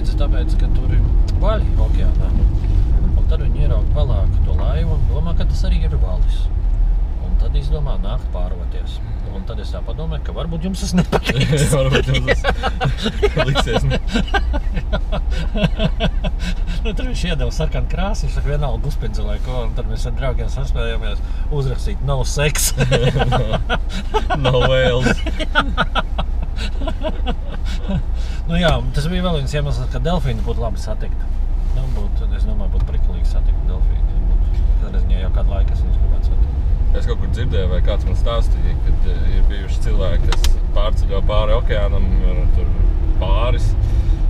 redzi, tāpēc, ka tur ir vaļi okeānā. Un tad viņi ierauga palāk to laivu un domā, ka tas arī ir valis. Un tad izdomā nākt pāroties. Un tad es tā padomāju, ka varbūt jums tas nepatiks. Varbūt jums tas liksies. Tur viņš iedeva sarkanu krāsu, viņš saka vienalga uzpindzelē ko, un tad mēs ar draugiem saspējāmies uzrakstīt no sex. No whales. Nu jā, tas bija vēl viens iemesls, ka delfīni būtu labi satikt. Es domāju, būtu priklīgi satikt delfīni. Tad es viņai jau kādu laiku es viņus gribētu satikt. Es kaut kur dzirdēju, vai kāds man stāstīja, kad ir bijuši cilvēki, kas pārceļo pāri okeānam, tur pāris,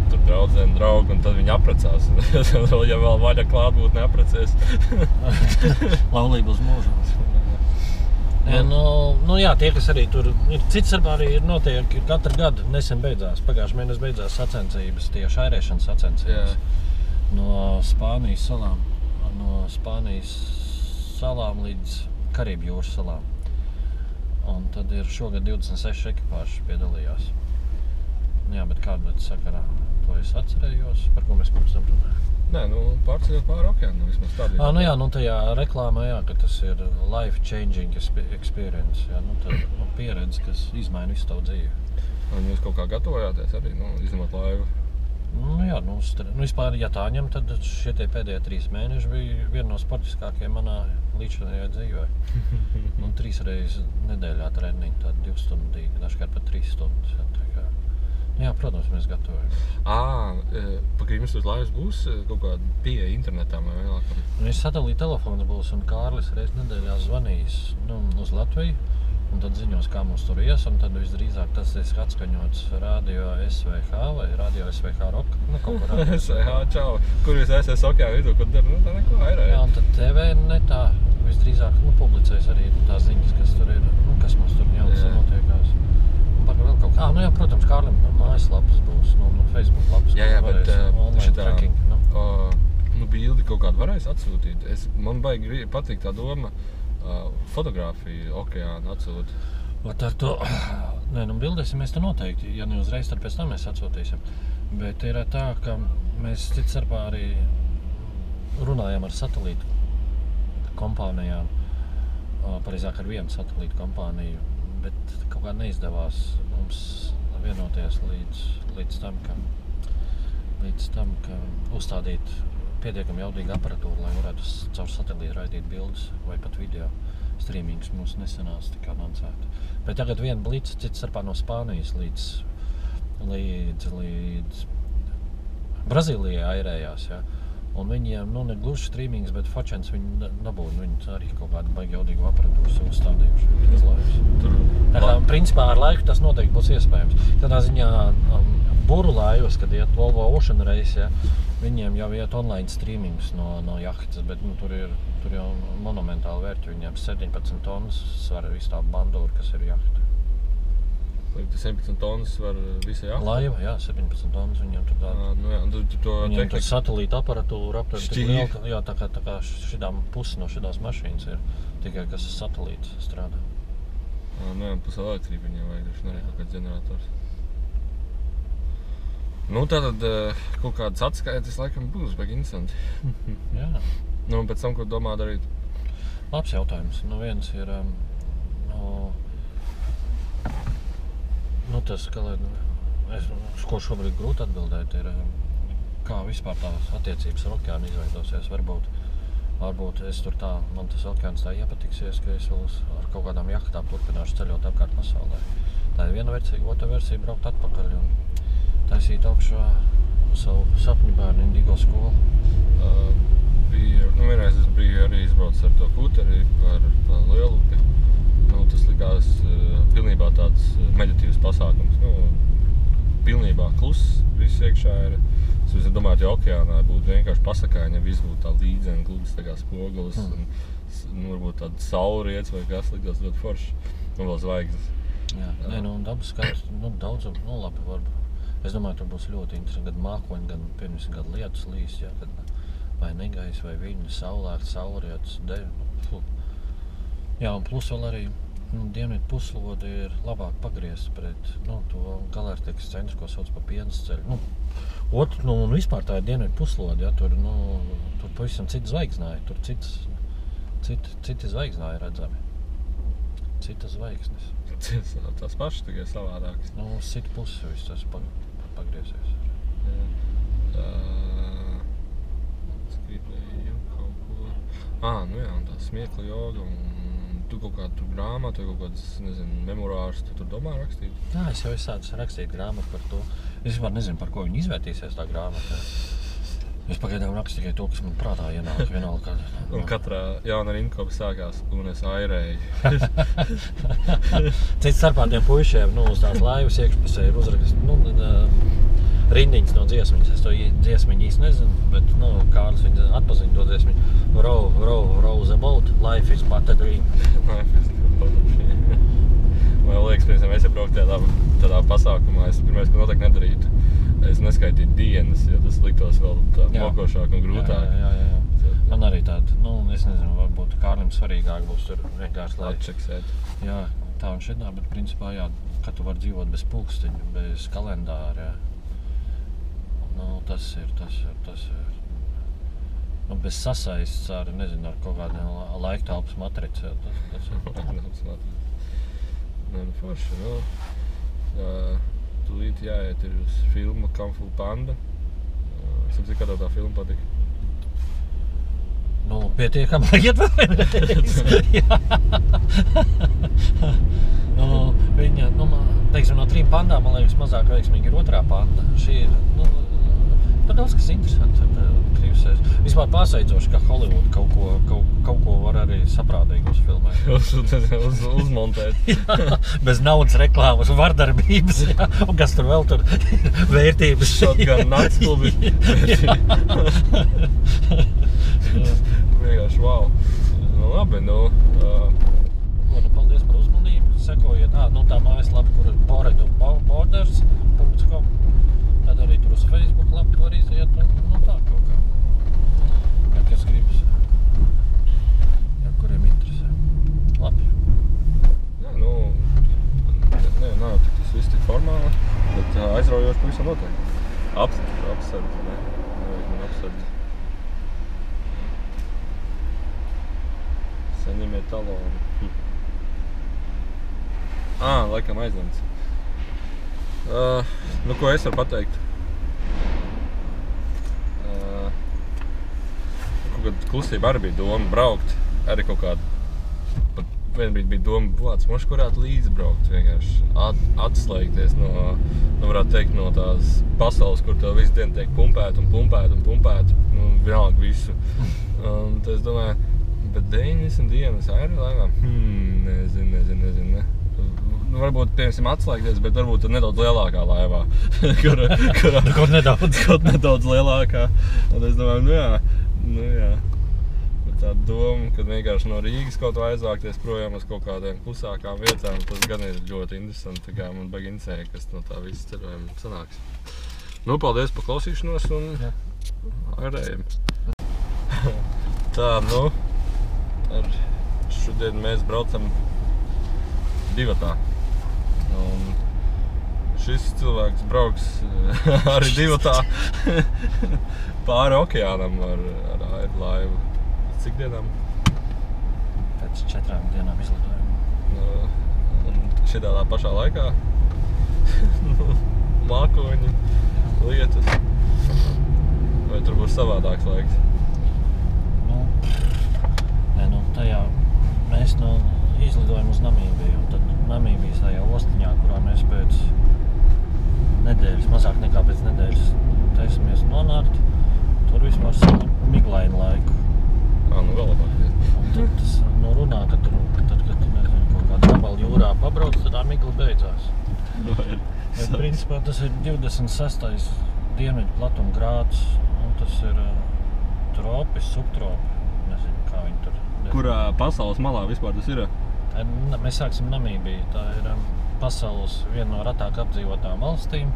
tur draudzēni draugi, un tad viņi apprecās. Ja vēl vaļa klāt būtu neaprecies. Laulība uz mūžu. Nu jā, tie, kas arī tur ir, cits arī ir notiek, katru gadu nesen beidzās. Pagājuši mēnesi beidzās sacensības, tieši airēšanas sacensības. No Spānijas salām. No Spānijas salām līdz Karību jūras salām. Un tad ir šogad 26 ekipāži piedalījās. Jā, bet kādu sakarā to es atcerējos, par ko mēs pirms tam runājam? Nē, pārceļot pāri okeānu, vismaz tādā. Nu jā, tajā reklāmā, jā, ka tas ir life-changing experience, jā, tad pieredze, kas izmaina visu tavu dzīvi. Un jūs kaut kā gatavojāties arī, izņemot laivu? Nu jā, vispār, ja tā ņem, tad šie pēdējie 3 mēneši bija viena no sportiskākajiem manā līdzinājā dzīvē. 3 reizes nedēļā treniņi, tad 2 stundīgi, dažkārt pat 3 stundas. Jā, protams, mēs gatavojamies. Pagaid jums uz laivas būs kaut kāda pieeja internetā vai vēlākam? Es satelīta telefons būs, un Kārlis reiz nedēļā zvanījis uz Latviju. Un tad ziņos, kā mums tur ies, un tad visdrīzāk tas ir atskaņots Radio SVH vai Radio SVH Rock. Kaut kur Radio SVH, čau. Kur jūs esat okeāna vidū, kur tur tā neko vairāk? Jā, un tad TV netā visdrīzāk publicēs arī tās ziņas, kas tur ir, kas mums tur jaunas notiekās. Un vēl kaut kā. Jā, protams, Kārlim mājaslapas būs, Facebook lapas, jā, bet online tracking. Bildi kaut kādu varēs atsūtīt. Man baigi patīk tā doma. Fotogrāfiju okeānu atsūt. Ar to, bildēsim mēs to noteikti, ja ne uzreiz, tad pēc tam mēs atsūtīsim. Bet ir tā, ka mēs cits starpā arī runājam ar satelītu kompānijām, pareizāk ar vienu satelītu kompāniju, bet kaut kā neizdevās mums vienoties līdz tam, ka uzstādīt pietiekami jaudīgu aparatūru, lai varētu caur satelītu raidīt bildes vai pat video streamings mums nesanāca tik avansēti. Bet tagad viena blīca, cits starpā no Spānijas līdz Brazīlijai airējās, ja? Un viņiem, ne gluži streamings, bet fočens viņi dabūna, viņi arī kaut kādu baigi jaudīgu aparatūru sev uzstādījuši uz laivas. Tā kā, principā, ar laiku tas noteikti būs iespējams. Tādā ziņā buru laivas, kad iet Volvo Ocean Race, ja, viņiem jau iet online streamings no jahtas, bet tur jau monumentāli vērķi, viņiem 17 tonnas svar visu tā bandūru, kas ir jahta. 17 tonnas var visai jahta? Laiva, jā, 17 tonnas, viņiem tur tāda. Viņiem tur satelīta aparatūra aptver tik liela, jā, tā kā šitām pusi no šitās mašīnas ir tikai, kas satelīta strādā. Pusi elektrība viņiem vajag, arī kaut kāds ģenerators. Tātad kaut kādas atskaites laikam būs, baigi interesanti. Jā. Un pēc tam, ko domā darīt? Labs jautājums. Viens ir, tas, ko šobrīd grūti atbildēt, ir, kā vispār tās attiecības ar okeānu izveidosies. Varbūt es tur man tas okeāns tā iepatiksies, ka es vēl ar kaut kādām jahtām turpināšu ceļot apkārt pasaulē. Tā ir viena versija, otra versija braukt atpakaļ un taisīt augšā savu sapņu bērnu Indigo skolu. Vienreiz es biju arī izbraucis ar to kūteri par Lielupi. Tas likās pilnībā tāds meditatīvs pasākums. Pilnībā kluss, viss iekšā ir. Es domāju, ja okeānā būtu vienkārši pasakāņi, ja viss būtu tā līdzeni, gludis tā kā spogulis, un varbūt tāda saulriets vai kas likās ļoti forši, un vēl zvaigznes. Jā, dabas skats, daudz, labi, varbūt. Es domāju, tur būs ļoti interesanti, gan mākoņi, gan lietus līs, ja, vai negais, vai viņi, saulēkts, saulrietis, Jā, un plus vēl arī dienvidu puslodi ir labāk pagriezt pret to galērtikas centru, ko sauc par Pienas ceļu. Un vispār tā ir dienvidu puslodi, ja, tur pavisam cita zvaigznāja, tur citi zvaigznāji redzami. Cita zvaigznes. Tās pašas tikai savādākas. Uz citu pusi viss tas pagriezies. Gribēju kaut ko... un tā smiekla joga un tu kaut kādu grāmatu vai kaut kādas, nezinu, memorārus tu tur domā rakstīt? Jā, es jau sācu rakstīt grāmatu par to. Es vispār nezinu, par ko viņi izvērtīsies tā grāmata. Es pagaidām rakstu tikai to, kas man prātā ienāk vienalga. Un katrā jauna rinkopa sākās, un es airēju. Cits starpā tiem puišiem, uz tās laivas iekšpusē ir uzraksts, rindiņas no dziesmiņas. Es to dziesmiņu īsti nezinu, bet, Kārlis viņa atpazīst to dziesmiņu. Row the boat, life is but a dream. Life is but a dream. Man liekas, piemēram, es iebrauktu tādā pasākumā, es pirmais, ko noteikti nedarītu. Es neskaitītu dienas, jo tas liktos vēl tā mokošāk un grūtāk. Jā. Man arī tāda, es nezinu, varbūt Kārlim svarīgāk būs tur vienkārši, lai... Atčeksēt. Jā, tā un šitā, bet principā, ka tu vari dzīvot bez pulksteņa, bez kalendāra, tas ir. Bez sasaists ar, nezinu, ar kaut kādiem laiktelpas matrici, tas ir. Forši, tūlīt jāiet ir uz filmu Kung Fu Panda. Es apzīju, kādā tā filma patika. Pietiekam, lai iet vēl vienreiz. Viņa, teiksim, no 3 pandām, man liekas, mazāk veiksmīgi ir otrā panda. Šī ir, tur daudz kas interesants ar krīvsēs. Vispār pārsteidzoši, ka Hollywood kaut ko var arī saprātīgi uzfilmēt. Uzmontēt. Jā, bez naudas reklāmas, vardarbības, un kas tur vēl tur vērtības. Shotgun natsklubi. Vienkārši wow. Labi, paldies par uzmanību. Sekojiet, tā mājaslapa, kur ir boredborders.com. Tad arī tur uz Facebook lapu var iziet un tā kaut kā. Kas gribas. Kuriem interesē. Labi. Jā, nav tas viss tik formāli, bet aizraujoši pavisam noteikti. Apsardz, ne? Nevajag man apsardz. Saņemiet talonu. Laikam aizņemts. Ko es varu pateikt? Kaut kāda klusība arī bija doma braukt. Arī kaut kāda, pat vienbrīd bija doma, moši kurāt līdzi braukt, vienkārši atslēgties varētu teikt, no tās pasaules, kur tev visu dienu tiek pumpēt, vienalga visu. Un tad es domāju, bet 90 dienas aerolaivā? Nezinu. Varbūt, piemēram, atslēgties, bet varbūt nedaudz lielākā laivā. Kaut nedaudz lielākā. Un es domāju, jā. Tā doma, kad vienkārši no Rīgas kaut vai aizvākties projām uz kaut kādiem klusākām vietām, tas gan ir ļoti interesanti. Tā kā man baigi interesēja, kas no tā viss ceļojuma sanāks. Paldies par klausīšanos un airējam. Tā, šodien mēs braucam divatā. Un šis cilvēks brauks arī divatā pāri okeānam ar airlaivu. Cik dienām? Pēc 4 dienām izlidojumu. Un šitādā pašā laikā? Mākoņi, lietas. Vai tur būs savādāks laiks? Tajā mēs izlidojam uz Namībiju. Un tad Namībijas tajā ostiņā, kurā mēs pēc nedēļas, mazāk nekā pēc nedēļas taisamies nonākt, tur vispār miglainu laiku. Vēl labāk. Un tad tas runā, ka tur, kad tu nezinu, kaut kādā gabalu jūrā pabrauc, tad tā migla beidzās. Bet principā tas ir 26. dienvidu platuma grāds, un tas ir tropi, subtropi, nezinu, kā viņi tur. Kurā pasaules malā vispār tas ir? Mēs sāksim Namībiju, tā ir pasaules viena no retāk apdzīvotām valstīm,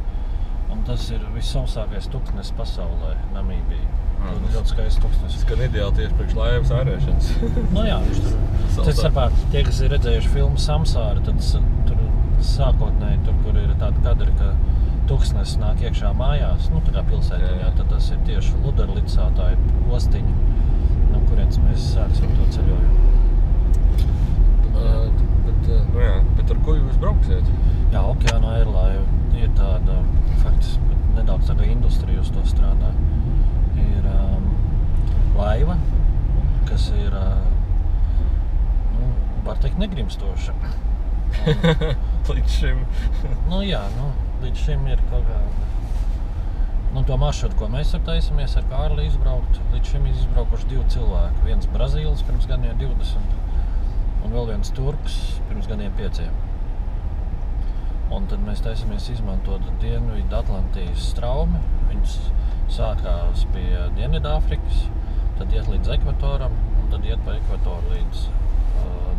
Un tas ir vissausākais tuksnesis pasaulē, Namībija. Ļoti skaists tuksnesis. Skan ideāli tieši priekš laivas ārēšanas. Nu jā, viņš tur. Tas starpā, tie, kas ir redzējuši filmu Samsāra, tad tur sākotnēji, kur ir tāda kadri, ka tuksnesis nāk iekšā mājās, nu tā kā pilsētiņā, tad tas ir tieši Ludarlicā, tā ir ostiņa, no kurienes mēs sāksim to ceļojumu. Bet ar ko jūs brauksiet? Jā, Okeāna Airlaiva ir tāda, faktiski nedaudz tāda industrija uz to strādā. Ir laiva, kas ir, var teikt, negrimstoša. Līdz šim. Līdz šim ir kaut kāda. To maršrutu, ko mēs taisamies ar Kārli izbraukt, līdz šim izbraukuši 2 cilvēki. Viens Brazīlis pirms gadiem 20 un vēl viens turks pirms gadiem 5. Un tad mēs taisamies izmantot Dienvidu Atlantijas straumi. Viņas sākās pie Dienvidāfrikas, tad iet līdz ekvatoram, un tad iet pa ekvatoru līdz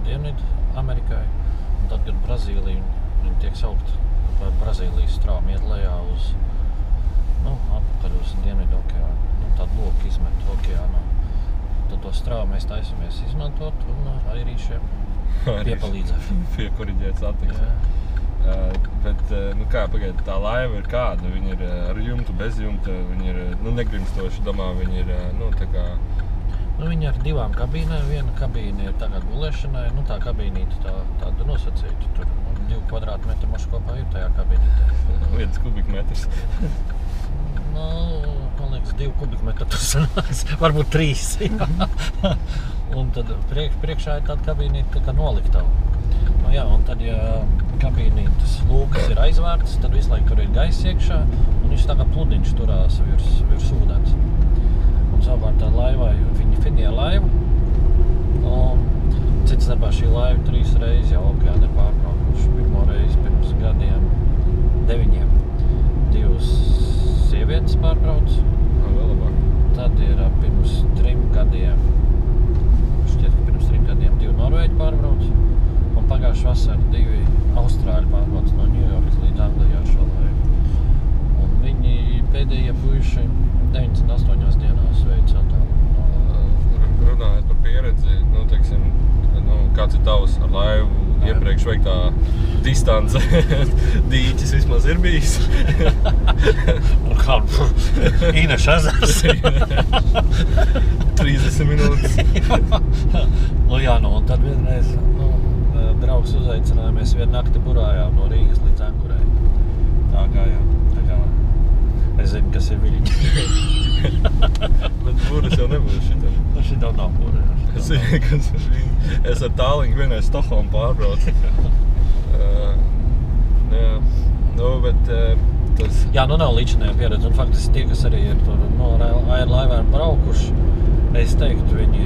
Dienvidu Amerikai. Un tad, kad Brazīlija, viņi tiek saukt par Brazīlijas straumi, iet lejā uz, atpakaļ uz Dienvidu okeānu. Tādu loku izmet okeānā. Tad to straumu mēs taisamies izmantot un airīšiem piepalīdzēt. Piekoriģēt satiksmi. Bet, pagaid, tā laiva ir kāda? Viņa ir ar jumtu, bez jumta, viņa ir, negrimstoši, domā, viņa ir, tā kā... Viņa ar 2 kabīnēm, viena kabīne ir tagad gulēšanai, tā kabīnīte tāda nosacīta, tur 2 kvadrātmetru mošu kopā ir tajā kabīnītē. 1 kubikmetrs. Man liekas, 2 kubikmetru tur sanāks, varbūt 3, jā. Un tad priekšā ir tāda kabīnīte, tā kā noliktava. Un tad, ja kabīnītes lūkas ir aizvērtas, tad visu laiku tur ir gaiss iekšā, un viņš tā kā pludiņš turās virs ūdens. Un savukārt tā laivā, viņa finie laiva, un cits starpā šī laiva 3 reizes jau okeāna ir pārbraukuši. Pirmo reizi pirms gadiem 9. 2 sievietes pārbrauc. Vēl labāk. Tad ir pirms 3 gadiem, šķiet, ka pirms 3 gadiem 2 norvēģi pārbrauc. Un pagājuši vasara 2 austrāļi pārbrauc no Ņujorkas līdz Anglijā ar šo laivu. Un viņi pēdējie puiši 98 dienās veic attālu. Runājot par pieredzi, kāds ir tavs ar laivu iepriekš veiktā distance? Dīķis vismaz ir bijis. Īneša ezers. 30 minūtes. Un tad vienreiz, draugs uzaicinājāmies vienu nakti burājām no Rīgas līdz Angurei. Tā gājām. Es zinu, kas ir viļņi. Bet buras jau nebūs šitam. Šitam nav bura. Es ar tāliņu vienreiz Stokholmu pārbraucu. Bet tas... Jā, nav līdzinājā pieredze. Un faktiski tie, kas arī ir tur ar laivām braukuši, es teiktu, viņi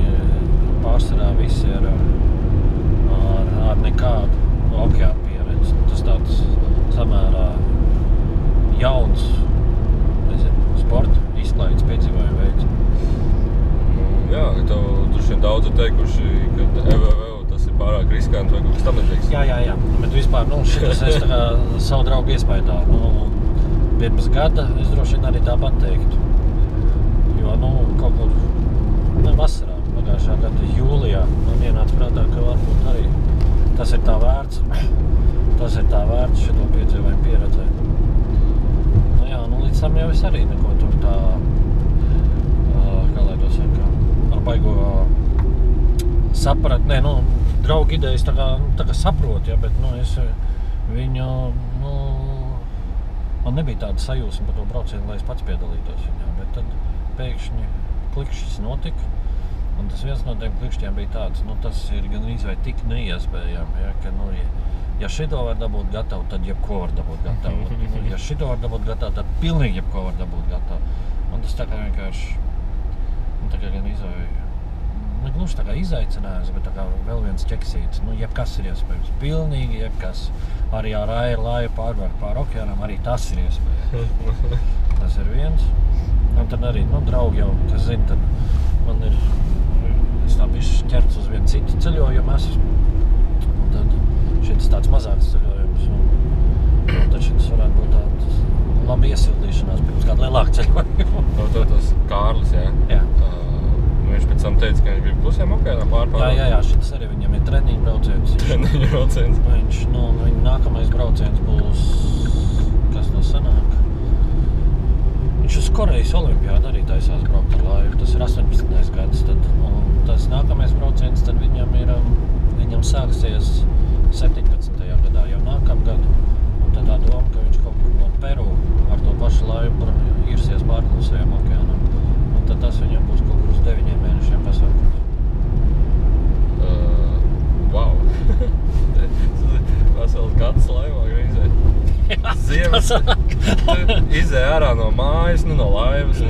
pārsvarā visi ir ar nekādu okeāna pieredzi. Tas tāds samērā jauns, sporta izklaides piedzīvojumu veids. Jā, tu šeit daudz ir teikuši, ka tas ir pārāk riskanti vai kaut kas tam netieks. Jā. Bet vispār, šitas es tā kā savu draugu iespaidā. Pirms gada es droši vien arī tāpat teiktu. Jo, kaut kur vasarā, pagājušā gada jūlijā, man ienāca prātā, ka varbūt arī tas ir tā vērts. Tas ir tā vērts šito piedzīvojumu pieredzēt. Līdz tam jau es arī neko tur tā, kā lai to saka, ar baigo saprat, draugu idejas tā kā saprot, ja, bet, es viņu, man nebija tāda sajūsma par to braucienu, lai es pats piedalītos viņā, bet tad pēkšņi klikšķis notika, un tas viens no tiem klikšķiem bija tāds, tas ir gan vai tik neiespējami, ja, ka, ja šito var dabūt gatavu, tad jebko var dabūt gatavu. Ja šito var dabūt gatavu, tad pilnīgi jebko var dabūt gatavu. Un tas tā kā vienkārši, tā kā gan negluži tā kā izaicinājums, bet tā kā vēl viens ķeksītis. Jebkas ir iespējams. Pilnīgi jebkas. Arī ar laivu pārvar pār okeānam, arī tas ir iespējams. Tas ir viens. Un tad arī, draugi jau, kas zina, tad man ir, es tā bišķi ķerts uz vienu citu ceļojumu esmu. Un tad šitas tāds mazāks ceļojums, un tad šitas varētu būt tāds laba iesildīšanās pirms kāda lielāka ceļojuma. Tas Kārlis, jā? Jā. Viņš pēc tam teica, ka viņš grib klusiem okeānā pārpārvāt. Jā, šitas arī viņam ir treniņu brauciens. Treniņu brauciens. Viņš, viņa nākamais brauciens būs, kas no sanāk? Viņš uz Korejas olimpiādu arī taisās braukt ar laivu. Tas ir 18. gads. Un tas nākamais brauciens tad viņam sāksies 17. gadā jau nākamgad. Un tad tā doma, ka viņš kaut kur no Peru ar to pašu laivu irsies pār Klusajam okeānam. Un tad tas viņam būs kaut kur uz 9 mēnešiem pasākums. Wow! Vesels gads laivā grīzēt. Ziemas, tu izēj ārā no mājas, no laivas,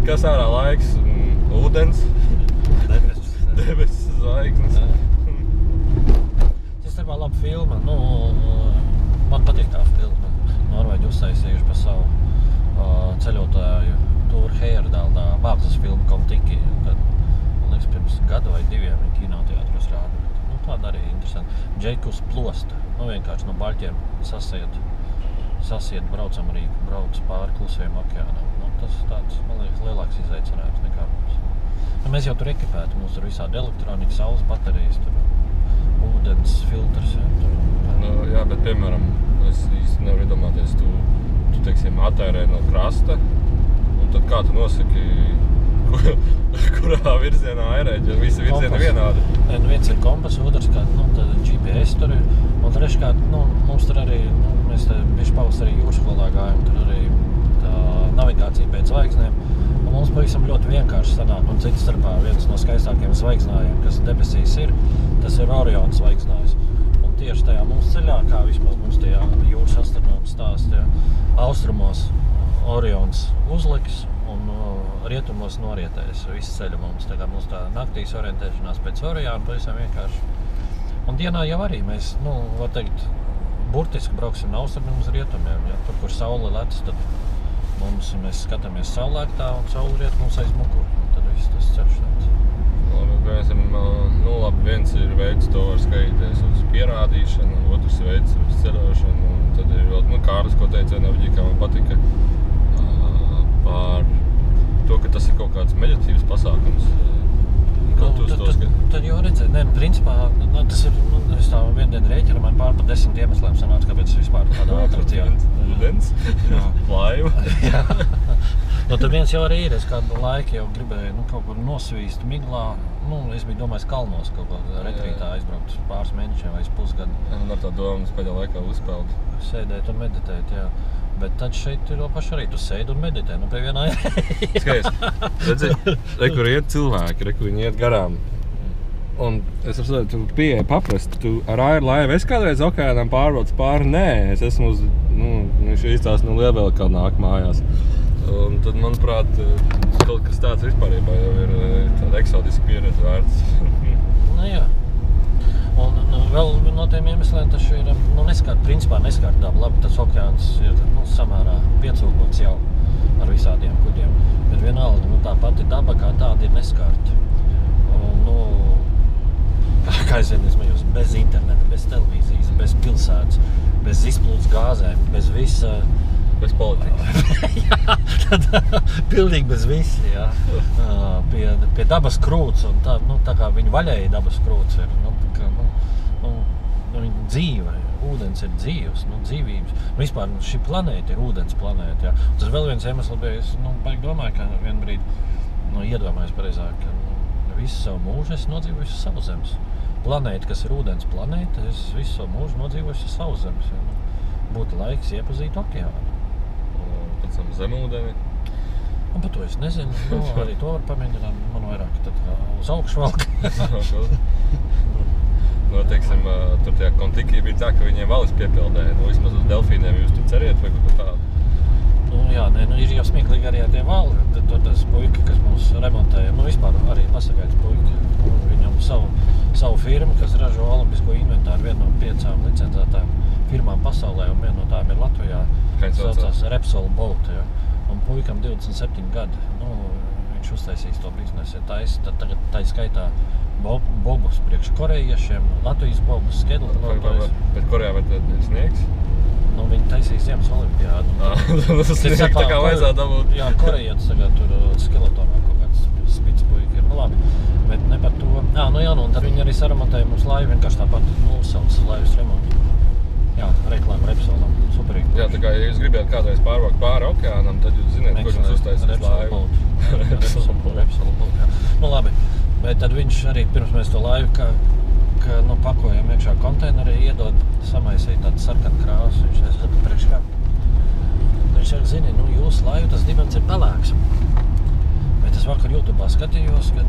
kas ārā laiks? Ūdens, debesis, zvaigznes. Tas ir laba filma, man patīk tā filma. Norvēģi uztaisījuši par savu ceļotāju Tūru Heyerdalu, mākslas filmu Kon-Tiki. Tad, man liekas, pirms gada vai 2 viņi kinoteātros rāda. Tāda arī interesanti. Džeikus plosta, vienkārši no baļķiem sasiet braucam arī, brauc pāri Klusajam okeānam. Tas tāds, man liekas, lielāks izaicinājums nekā mums. Mēs jau tur ekipēti, mums tur visādi elektronika, saules baterijas, tur ūdens filtrs. Jā, bet, piemēram, es īsti nevaru iedomāties, tu teiksim, atērē no krasta, un tad kā tu nosaki, kurā virzienā airēt, jo visi virzieni vienādi? Viens ir kompas, otrs kā, tad GPS tur ir, un treškārt, mums tur arī, mēs te bišķi pavasarī jūrskolā gājam, tur arī tā navigācija pēc zvaigznēm, un mums pavisam ļoti vienkārši sanāk, un cits starpā viens no skaistākiem zvaigznājiem, kas debesīs ir, tas ir Oriona zvaigznājs. Un tieši tajā mūsu ceļā, kā vismaz mums tajā jūras astronomu stāsta, austrumos Orions uzliks un rietumos norietēs visu ceļu mums. Tā kā mums tā naktīs orientēšanās pēc Oriona pavisam vienkārši. Un dienā jau arī mēs, var teikt, burtiski brauksim no austrumiem uz rietumiem. Ja? Tur, kur saule letas, tad mēs skatāmies saulēktā un saule riet mums aiz muguru. Tad viss tas ceļš tāds. Labi, viens ir veids, to var skatīties uz pierādīšanu, otrs veids uz ceļošanu, un tad ir vēl, Kārlis, ko teica Naviģī, kā man patika par to, ka tas ir kaut kāds meditatīvs pasākums. Tad jau redzēt, principā, tas ir, es tā vienu rēķinu, man pār pa 10 iemesliem sanāca, kāpēc es vispār tādā atrakcijā. Ūdens, laiva. Jā. Tad viens jau arī ir, es kādu laiku jau gribēju kaut kur nosvīst miglā. Es biju domājis kalnos kaut kādā retrītā aizbraukt pāris mēnešiem vai pusgadu. Ar tā domas pēdējā laikā uzpeld. Sēdēt un meditēt, jā. Bet tad šeit ir paši arī, tu sēdi un meditē, pie vienā Skaidrs, redzi, kur iet cilvēki, kur viņi iet garām. Un es saprotu, tu pieeja paprast, tu ar laivu es kādreiz okeānam pārbrauc pāri? Nē, es esmu uz, viņš īstās Lielvēlkalnā nāk mājās. Un tad, manuprāt, kaut kas tāds vispārībā jau ir tāda eksotiska pieredze vērts. Jā. Un vēl no tiem iemesliem tas ir, principā neskārt dabu. Labi, tas okeāns ir samērā piecūkots jau ar visādiem kuģiem. Bet vienalga, tā pati daba kā tāda ir neskārta. Kā es zinu, bez interneta, bez televīzijas, bez pilsētas, bez izplūdes gāzēm, bez visa... Bez politikas. Jā, pilnīgi bez visi, jā. Pie dabas krūts, un tā kā viņa vaļēja dabas krūts ir, viņa dzīve, ūdens ir dzīves, dzīvības. Vispār šī planēta ir ūdens planēta, jā. Tas vēl viens iemesls bija, es domāju, ka vien brīdi iedomājos pareizāk, ka visu savu mūžu es nodzīvoju uz savu zemes. Planēta, kas ir ūdens planēta, es visu savu mūžu nodzīvoju uz savu zemes. Būtu laiks iepazīt okeānu. Pēc tam zemūdeni. Un par to es nezinu, arī to var pamēģināt, man vairāk tad uz augšu valk. Teiksim, tur tajā Kon-Tiki bija tā, ka viņiem valis piepildēja, vismaz uz delfīniem jūs tur ceriet vai kaut tādu? Jā, ir jau smieklīgi arī ar tie vali, tur tas puika, kas mūs remontēja, vispār arī pasakāts puika, viņam savu firmu, kas ražo olimpisko inventāru, viena no 5 licencētām firmām pasaulē, un viena no tām ir Latvijā, saucās Repsol Boat, ja? Un puikam 27 gadi, viņš uztaisīs to biznesu, tagad tā skaitā bobus priekš korejiešiem, Latvijas bobus, skedli. Bet Korejā vai tad ir sniegs? Nu, viņi taisīs Ziemas olimpiādu. Tas tā kā vajadzētu dabūt. Jā, korejietis tagad tur skeletonā kaut kāds spitspuika ir. Nu labi, bet ne par to. Un tad viņi arī saremontēja mums laivu, vienkārši tāpat nulsauc laivas remontu. Jā, reklāma Repsolam. Superīgi. Jā, tā kā, ja jūs gribētu kādreiz pārvākt pāri okeānam, tad jūs zināt, kur jums uztaisīs laivu. Repsol būt, jā. Nu labi, bet tad viņš arī pirms mēs to laivu, ka pakojam iekšā konteinerī, iedod samaisīt tādu sarkanu krāsu. Viņš saka, priekš kā. Viņš saka, zini, jūsu laivu tas dibens ir pelēks. Bet es vakar YouTube'ā skatījos, ka,